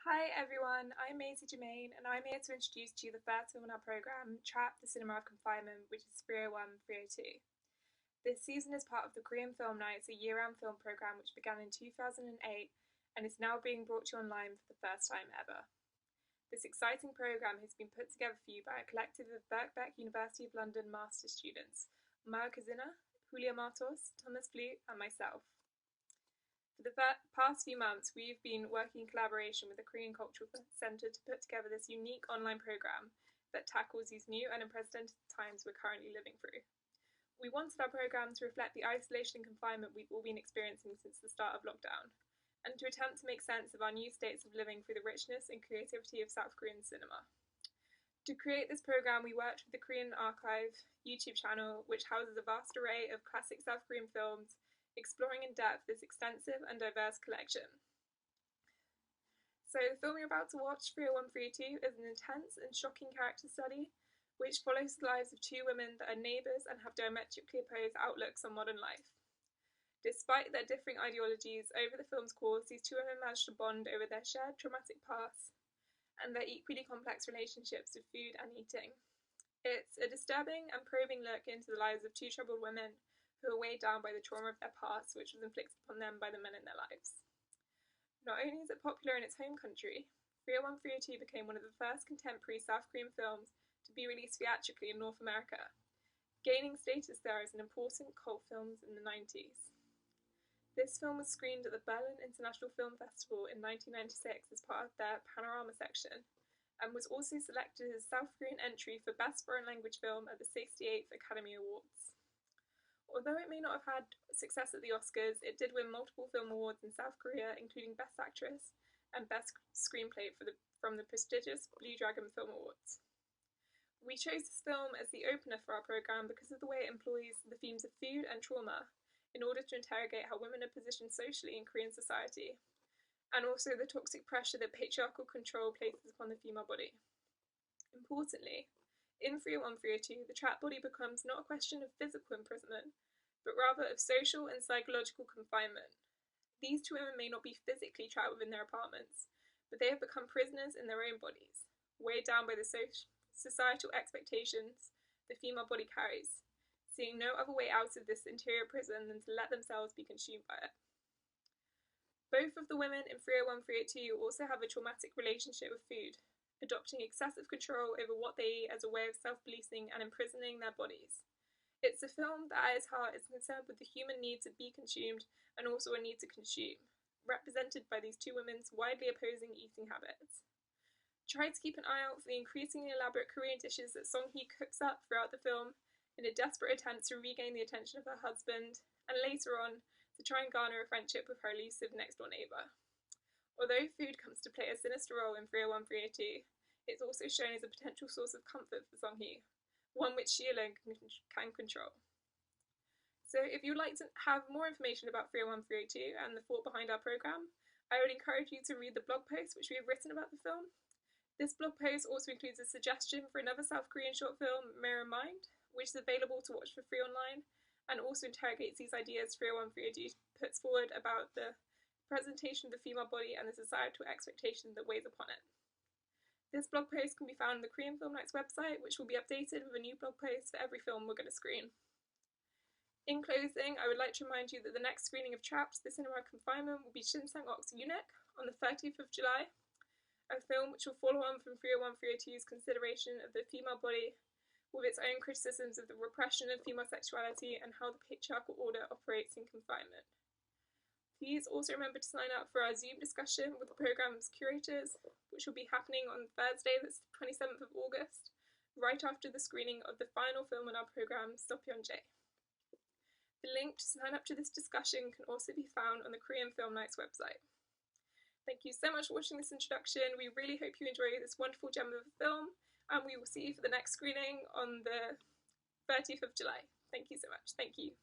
Hi everyone, I'm Maisie Germain and I'm here to introduce to you the first film in our programme, Trapped, the Cinema of Confinement, which is 301-302. This season is part of the Korean Film Nights, a year-round film programme which began in 2008 and is now being brought to you online for the first time ever. This exciting programme has been put together for you by a collective of Birkbeck University of London master's students, Maya Kazina, Julia Martos, Thomas Flute and myself. For the past few months, we've been working in collaboration with the Korean Cultural Centre to put together this unique online programme that tackles these new and unprecedented times we're currently living through. We wanted our programme to reflect the isolation and confinement we've all been experiencing since the start of lockdown, and to attempt to make sense of our new states of living through the richness and creativity of South Korean cinema. To create this programme, we worked with the Korean Archive YouTube channel, which houses a vast array of classic South Korean films, exploring in depth this extensive and diverse collection. So the film you're about to watch, 301-302, is an intense and shocking character study which follows the lives of two women that are neighbours and have diametrically opposed outlooks on modern life. Despite their differing ideologies, over the film's course, these two women manage to bond over their shared traumatic past and their equally complex relationships with food and eating. It's a disturbing and probing look into the lives of two troubled women who are weighed down by the trauma of their past, which was inflicted upon them by the men in their lives. Not only is it popular in its home country, 301-302 became one of the first contemporary South Korean films to be released theatrically in North America, gaining status there as an important cult film in the 90s. This film was screened at the Berlin International Film Festival in 1996 as part of their Panorama section, and was also selected as a South Korean entry for Best Foreign Language Film at the 68th Academy Awards. Although it may not have had success at the Oscars, it did win multiple film awards in South Korea, including Best Actress and Best Screenplay from the prestigious Blue Dragon Film Awards. We chose this film as the opener for our programme because of the way it employs the themes of food and trauma in order to interrogate how women are positioned socially in Korean society, and also the toxic pressure that patriarchal control places upon the female body. Importantly, in 301-302, the trapped body becomes not a question of physical imprisonment, but rather of social and psychological confinement. These two women may not be physically trapped within their apartments, but they have become prisoners in their own bodies, weighed down by the societal expectations the female body carries, seeing no other way out of this interior prison than to let themselves be consumed by it. Both of the women in 301-302 also have a traumatic relationship with food, adopting excessive control over what they eat as a way of self-policing and imprisoning their bodies. It's a film that at its heart is concerned with the human need to be consumed and also a need to consume, represented by these two women's widely opposing eating habits. Try to keep an eye out for the increasingly elaborate Korean dishes that Song-hee cooks up throughout the film in a desperate attempt to regain the attention of her husband, and later on to try and garner a friendship with her elusive next-door neighbour. Although food comes to play a sinister role in 301-302, it's also shown as a potential source of comfort for Song-hee, one which she alone can control. So if you'd like to have more information about 301-302 and the thought behind our programme, I would encourage you to read the blog post which we have written about the film. This blog post also includes a suggestion for another South Korean short film, Mirror Mind, which is available to watch for free online, and also interrogates these ideas 301-302 puts forward about the presentation of the female body and the societal expectation that weighs upon it. This blog post can be found on the Korean Film Nights website, which will be updated with a new blog post for every film we're going to screen. In closing, I would like to remind you that the next screening of Trapped, the Cinema of Confinement, will be Shin Sang-ok's Eunuch on the 30th of July, a film which will follow on from 301-302's consideration of the female body with its own criticisms of the repression of female sexuality and how the patriarchal order operates in confinement. Please also remember to sign up for our Zoom discussion with the programme's curators, which will be happening on Thursday, that's the 27th of August, right after the screening of the final film in our programme, Sopyeon-jae. The link to sign up to this discussion can also be found on the Korean Film Nights website. Thank you so much for watching this introduction. We really hope you enjoy this wonderful gem of a film, and we will see you for the next screening on the 30th of July. Thank you so much. Thank you.